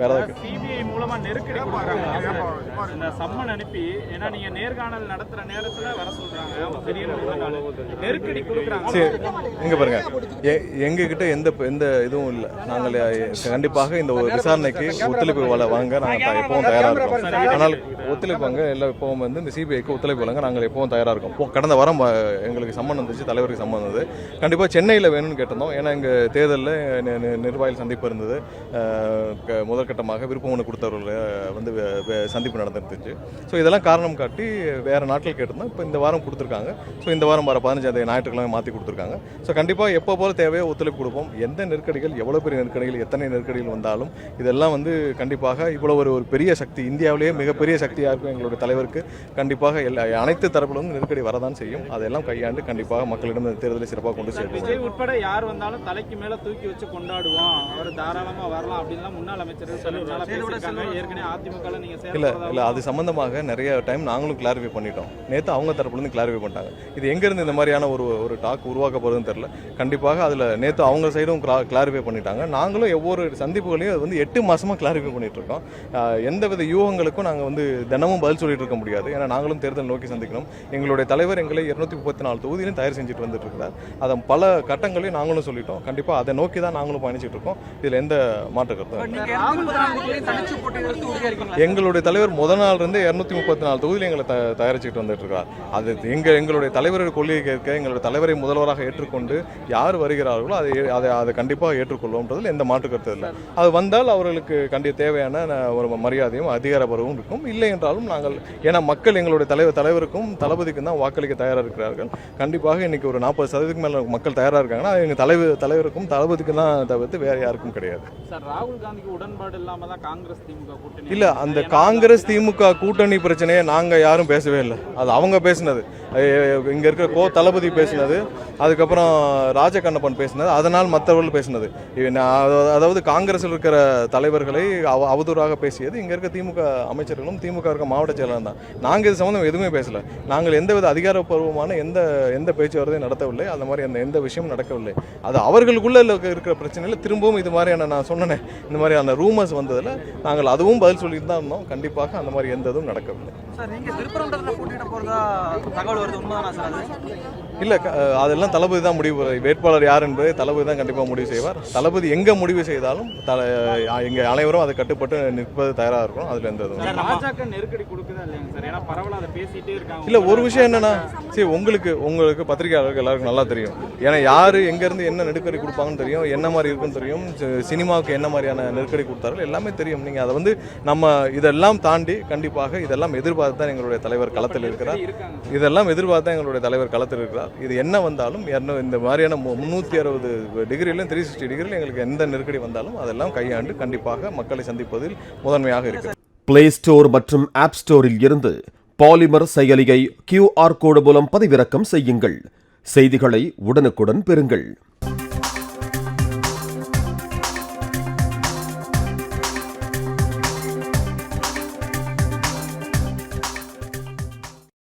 வேற ஏதாவது சிபிஐ மூலமா நெருக்கடி கொடுக்குறாங்க. இந்த சம்மன் அனுப்பி ஏன்னா நீங்க நேர்காணல் நடத்துற நேரத்துல வர சொல்றாங்க, திடீர்னு நெருக்கடி கொடுக்குறாங்க. சரி, எங்க பாருங்க, எங்ககிட்ட எந்த இதுவும் இல்லை. நாங்கள் கண்டிப்பாக இந்த ஒரு விசாரணைக்கு ஒத்துழைப்பு வழங்க நாங்கள் எப்பவும் தயாராக இருக்கோம். ஆனால் ஒத்துழைப்பு வாங்க எல்லாம் எப்பவும் வந்து இந்த சிபிஐக்கு ஒத்துழைப்பு வழங்க நாங்கள் எப்பவும் தயாராக இருக்கோம். கடந்த வாரம் எங்களுக்கு சம்மன் வந்துச்சு, தலைவருக்கு சம்மன் வந்தது. கண்டிப்பாக சென்னையில் வேணும்னு கேட்டிருந்தோம். ஏன்னா இங்கே தேர்தலில் நிர்வாகிகள் சந்திப்பு இருந்தது. முதற்கட்டமாக விருப்பம் ஒன்று கொடுத்தவர்கள் வந்து சந்திப்பு நடந்துருந்துச்சு. ஸோ இதெல்லாம் காரணம் காட்டி வேறு நாட்கள் கேட்டிருந்தோம். இப்போ இந்த வாரம் கொடுத்துருக்காங்க. ஸோ இந்த வாரம் வர 15 ஞாயிற்றுக்கிழமை மாற்றி கொடுத்துருக்காங்க. ஸோ கண்டிப்பாக எப்போ போல தேவையோ ஒத்துழைப்பு கொடுப்போம். எந்த நெருக்கடிகள், எவ்வளோ பெரிய நெருக்கடிகள், எத்தனை நெருக்கடிகள் வந்தாலும் இதெல்லாம் வந்து கண்டிப்பாக இவ்வளோ ஒரு பெரிய சக்தி, இந்தியாவிலேயே மிகப்பெரிய சக்தியாக இருக்கும் எங்களுடைய தலைவருக்கு. கண்டிப்பாக அனைத்து தரப்பிலும் நெருக்கடி வரதான் செய்யும். அதெல்லாம் கையாண்டு கண்டிப்பாக மக்களிடம் தேர்தலை சிறப்பாக கொண்டு சேர்ப்போம். விஜய் உட்பட யார் வந்தாலும் தலைக்கு மேல தூக்கி வச்சு கொண்டாடுவோம், அவர் தாராளமா வரலாம் அப்படின்னு முன்னாள் அமைச்சர் ஏற்கனவே அதிமுக இல்ல அது சம்பந்தமாக நிறைய டைம் நாங்களும் கிளாரிஃபை பண்ணிட்டோம். நேற்று அவங்க தரப்புல இருந்து கிளாரிஃபை பண்ணிட்டாங்க. இது எங்க இருந்து இந்த மாதிரியான ஒரு டாக் உருவாக்க போறதுன்னு தெரியல. கண்டிப்பாக அதுல நேற்று அவங்க சைடும் கிளாரிஃபை பண்ணிட்டாங்க. நாங்களும் ஒவ்வொரு சந்திப்புகளையும் வந்து 8 மாசமா கிளாரிஃபை பண்ணிட்டு இருக்கோம். எந்தவித யூகங்களுக்கும் நாங்கள் வந்து தினமும் பதில் சொல்லிட்டு இருக்க முடியாது. ஏன்னா நாங்களும் தேர்தல் நோக்கி சந்திக்கணும். எங்களுடைய தலைவர் எங்களை 234 தொகுதியிலும் தயார் செஞ்சுட்டு வந்துட்டு இருக்கிறார். அதை பல கட்டங்களையும் நாங்களும் சொல்லிட்டோம். கண்டிப்பாக அதை நோக்கி தான் நாங்களும் பயணிச்சுட்டு இருக்கோம். இதில் எந்த மாற்று கருத்தும். எங்களுடைய தலைவர் முதல் நாள் இருந்து 234 தொகுதியில் எங்களை தயாரிச்சுட்டு வந்துட்டு இருக்கார். அது எங்களுடைய தலைவருடைய கொள்கையை கேட்க, எங்களுடைய தலைவரை முதல்வராக ஏற்றுக்கொண்டு யார் வருகிறார்களோ அதை கண்டிப்பாக ஏற்றுக்கொள்ளும்ன்றதில் எந்த மாற்று கருத்து இல்லை. அது வந்தால் அவர்களுக்கு தேவையான ஒரு மரியாதையும் அதிகாரப்பூர்வமும் இருக்கும். இல்லை என்றாலும் நாங்கள், ஏன்னா மக்கள் எங்களுடைய தலைவருக்கும் தளபதிக்கும் தான் வாக்களிக்க தயாராக இருக்கிறார்கள். கண்டிப்பாக இன்னைக்கு ஒரு 40% மேல மக்கள் தயாராக இருக்காங்கன்னா எங்கள் தலைவருக்கும் தளபதிக்கும் தான் தவிர்த்து வேற யாருக்கும் கிடையாது. சார், ராகுல் காந்திக்கு உடன்பாடு இல்லாம தான் காங்கிரஸ் திமுக கூட்டணி இல்ல, அந்த காங்கிரஸ் திமுக கூட்டணி பிரச்சனையை நாங்க யாரும் பேசவே இல்லை. அது அவங்க பேசினது. இங்க இருக்கிற தளபதி பேசினது, அதுக்கப்புறம் ராஜகண்ணப்பன் பேசினது, அதனால் மற்றவர்கள் பேசினது. அதாவது காங்கிரஸில் இருக்கிற தலைவர்களை அவதூறாக பேசியது இங்க இருக்க திமுக அமைச்சர்களும் திமுக இருக்க மாவட்ட செயலாளர் தான். நாங்கள் இது சம்பந்தம் எதுவுமே பேசல. நாங்கள் எந்தவித அதிகாரப்பூர்வமான எந்த பேச்சுவார்த்தையும் நடத்தவில்லை. அந்த மாதிரி எந்த விஷயமும் நடக்கவில்லை. அது அவர்களுக்குள்ள இருக்கிற பிரச்சனையில் திரும்பவும் இது மாதிரியான, நான் சொன்னேன், இந்த மாதிரியான ரூமர்ஸ் வந்ததில் நாங்கள் அதுவும் பதில் சொல்லிட்டு தான் இருந்தோம். கண்டிப்பாக அந்த மாதிரி எந்த இதுவும் நடக்கவில்லை. இல்லை, அதெல்லாம் தளபதி தான் முடிவு. வேட்பாளர் யார் என்பதை தளபதி தான் கண்டிப்பாக முடிவு செய்வார். தளபதி எங்க முடிவு செய்தாலும் எங்க அனைவரும் அதை கட்டுப்பட்டு நிற்பது தயாராக இருக்கும். அதுல எந்த நெருக்கடி கொடுக்குதா இல்லைங்க சார்? ஏன்னா பரவலா அதை பேசிட்டே இருக்காங்க. இல்ல, ஒரு விஷயம் என்னன்னா, சரி, உங்களுக்கு பத்திரிகையாளர்கள் எல்லாருக்கும் நல்லா தெரியும். ஏன்னா யாரு எங்க இருந்து என்ன நெருக்கடி கொடுப்பாங்கன்னு தெரியும், என்ன மாதிரி இருக்குன்னு தெரியும், சினிமாவுக்கு என்ன மாதிரியான நெருக்கடி கொடுத்தார்கள் எல்லாமே தெரியும். நீங்க அதை வந்து நம்ம இதெல்லாம் தாண்டி கண்டிப்பாக இதெல்லாம் எதிர்பார்த்து தான் எங்களுடைய தலைவர் களத்தில் இருக்கிறார். இதெல்லாம் எதிர்பார்த்து தான் எங்களுடைய தலைவர் களத்தில் இருக்கிறார். இது என்ன வந்தாலும் இந்த மாதிரியான 360 டிகிரியிலும் 360 டிகிரியிலும் எங்களுக்கு எந்த நெருக்கடி வந்தாலும் அதெல்லாம் கையாண்டு கண்டிப்பாக மக்களை சந்திப்பதில் முதன்மையாக இருக்கிறது. பிளே ஸ்டோர் மற்றும் ஆப் ஸ்டோரில் இருந்து பாலிமர் செயலியை QR கோடு மூலம் பதிவிறக்கம் செய்யுங்கள். செய்திகளை உடனுக்குடன் பெறுங்கள்.